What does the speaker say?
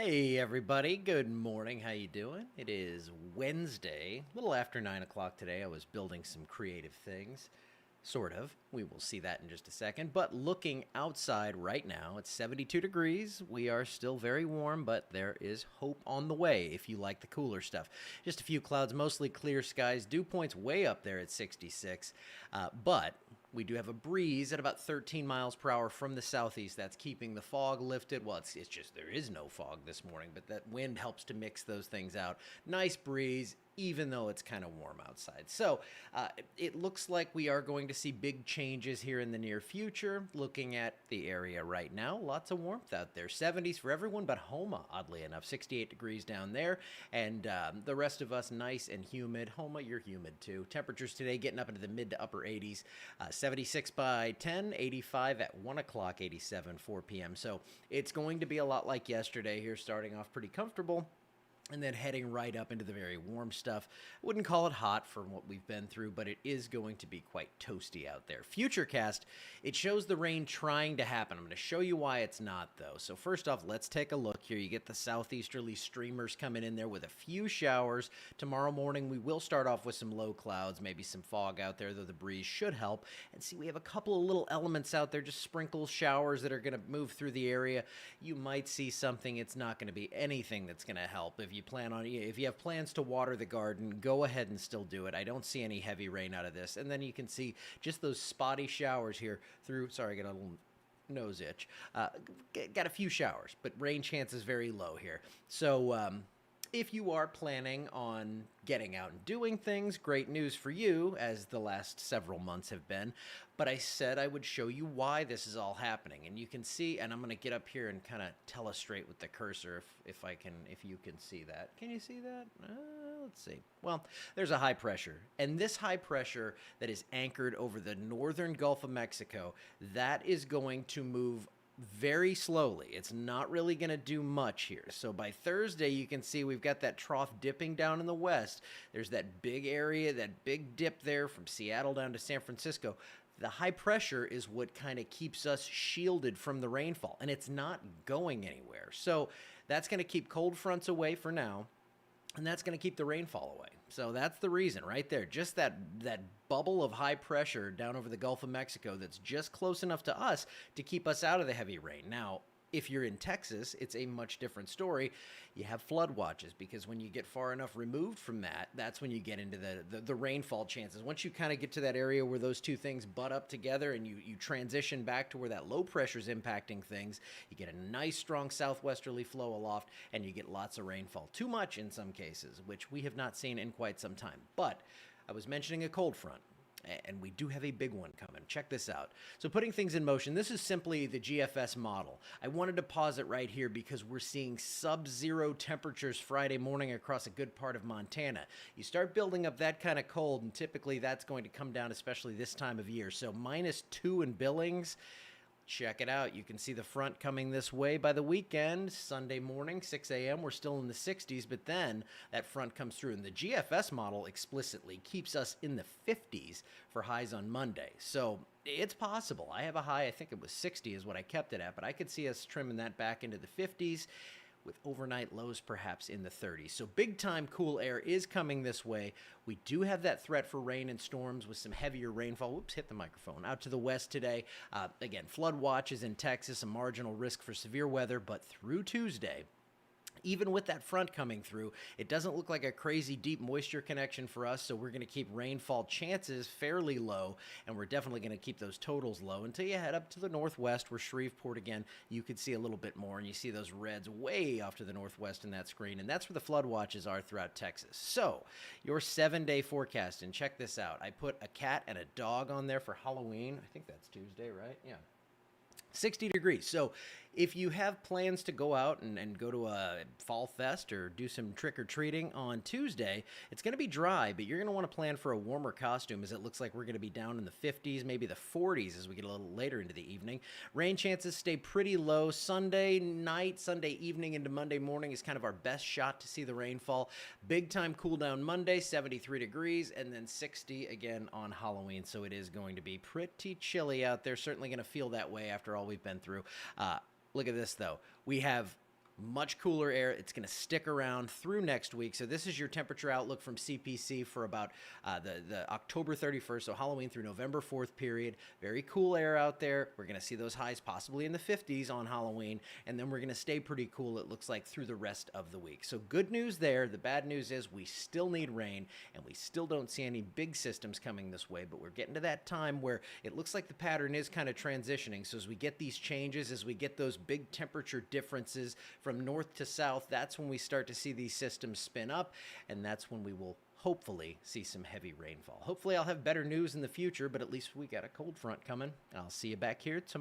Hey everybody, good morning. How you doing? It is Wednesday, a little after 9 o'clock today. I was building some creative things. Sort of. We will see that in just a second. But looking outside right now, it's 72 degrees. We are still very warm, but there is hope on the way if you like the cooler stuff. Just a few clouds, mostly clear skies. Dew points way up there at 66. But we do have a breeze at about 13 miles per hour from the southeast. That's keeping the fog lifted. Well, it's just there is no fog this morning, but that wind helps to mix those things out. Nice breeze, even though it's kind of warm outside. So it looks like we are going to see big changes here in the near future. Looking at the area right now, lots of warmth out there. 70s for everyone but Homa, oddly enough. 68 degrees down there. And the rest of us, nice and humid. Homa, you're humid too. Temperatures today getting up into the mid to upper 80s. 76 by 10, 85 at 1 o'clock, 87, 4 p.m. So it's going to be a lot like yesterday here, starting off pretty comfortable and then heading right up into the very warm stuff. Wouldn't call it hot from what we've been through, but it is going to be quite toasty out there. Futurecast, it shows the rain trying to happen. I'm going to show you why it's not, though. So first off, let's take a look here. You get the southeasterly streamers coming in there with a few showers. Tomorrow morning, we will start off with some low clouds, maybe some fog out there, though the breeze should help. And see, we have a couple of little elements out there, just sprinkles, showers that are going to move through the area. You might see something. It's not going to be anything that's going to help. If you have plans to water the garden, go ahead and still do it. I don't see any heavy rain out of this. And then you can see just those spotty showers here through. Sorry, I got a little nose itch. Got a few showers, but rain chance is very low here. So if you are planning on getting out and doing things, great news for you, as the last several months have been. But I said I would show you why this is all happening. And you can see, and I'm going to get up here and kind of telestrate with the cursor if you can see that. Can you see that? Let's see. Well, there's a high pressure. And this high pressure that is anchored over the northern Gulf of Mexico, that is going to move very slowly. It's not really going to do much here. So by Thursday, you can see we've got that trough dipping down in the west. There's that big area, that big dip there from Seattle down to San Francisco. The high pressure is what kind of keeps us shielded from the rainfall, and it's not going anywhere. So that's going to keep cold fronts away for now, and that's going to keep the rainfall away. So that's the reason right there. Just that bubble of high pressure down over the Gulf of Mexico that's just close enough to us to keep us out of the heavy rain. Now, if you're in Texas, it's a much different story. You have flood watches, because when you get far enough removed from that, that's when you get into the rainfall chances. Once you kind of get to that area where those two things butt up together and you transition back to where that low pressure is impacting things, you get a nice strong southwesterly flow aloft and you get lots of rainfall. Too much in some cases, which we have not seen in quite some time. But I was mentioning a cold front, and we do have a big one coming. Check this out. So putting things in motion, this is simply the GFS model. I wanted to pause it right here because we're seeing sub-zero temperatures Friday morning across a good part of Montana. You start building up that kind of cold, and typically that's going to come down, especially this time of year. So -2 in Billings. Check it out. You can see the front coming this way by the weekend. Sunday morning, 6 a.m., we're still in the 60s, but then that front comes through. And the GFS model explicitly keeps us in the 50s for highs on Monday. So it's possible. I have a high, I think it was 60 is what I kept it at, but I could see us trimming that back into the 50s with overnight lows perhaps in the 30s. So big time cool air is coming this way. We do have that threat for rain and storms with some heavier rainfall. Whoops, hit the microphone. Out to the west today. Again, flood watches in Texas, a marginal risk for severe weather, but through Tuesday, even with that front coming through, it doesn't look like a crazy deep moisture connection for us, so we're going to keep rainfall chances fairly low, and we're definitely going to keep those totals low until you head up to the northwest where Shreveport, again, you could see a little bit more, and you see those reds way off to the northwest in that screen, and that's where the flood watches are throughout Texas. So your 7-day forecast, and check this out. I put a cat and a dog on there for Halloween. I think that's Tuesday, right? Yeah. 60 degrees. So if you have plans to go out and go to a fall fest or do some trick-or-treating on Tuesday, it's going to be dry, but you're going to want to plan for a warmer costume, as it looks like we're going to be down in the 50s, maybe the 40s as we get a little later into the evening. Rain chances stay pretty low. Sunday night, Sunday evening into Monday morning is kind of our best shot to see the rainfall. Big time cool down Monday, 73 degrees, and then 60 again on Halloween. So it is going to be pretty chilly out there. Certainly going to feel that way after all we've been through. Look at this, though. We have much cooler air. It's going to stick around through next week. So this is your temperature outlook from CPC for about the October 31st, so Halloween through November 4th period. Very cool air out there. We're going to see those highs possibly in the 50s on Halloween, and then we're going to stay pretty cool, it looks like, through the rest of the week. So good news there. The bad news is we still need rain, and we still don't see any big systems coming this way, but we're getting to that time where it looks like the pattern is kind of transitioning. So as we get these changes, as we get those big temperature differences from north to south, that's when we start to see these systems spin up, and that's when we will hopefully see some heavy rainfall. Hopefully I'll have better news in the future, but at least we got a cold front coming. I'll see you back here tomorrow.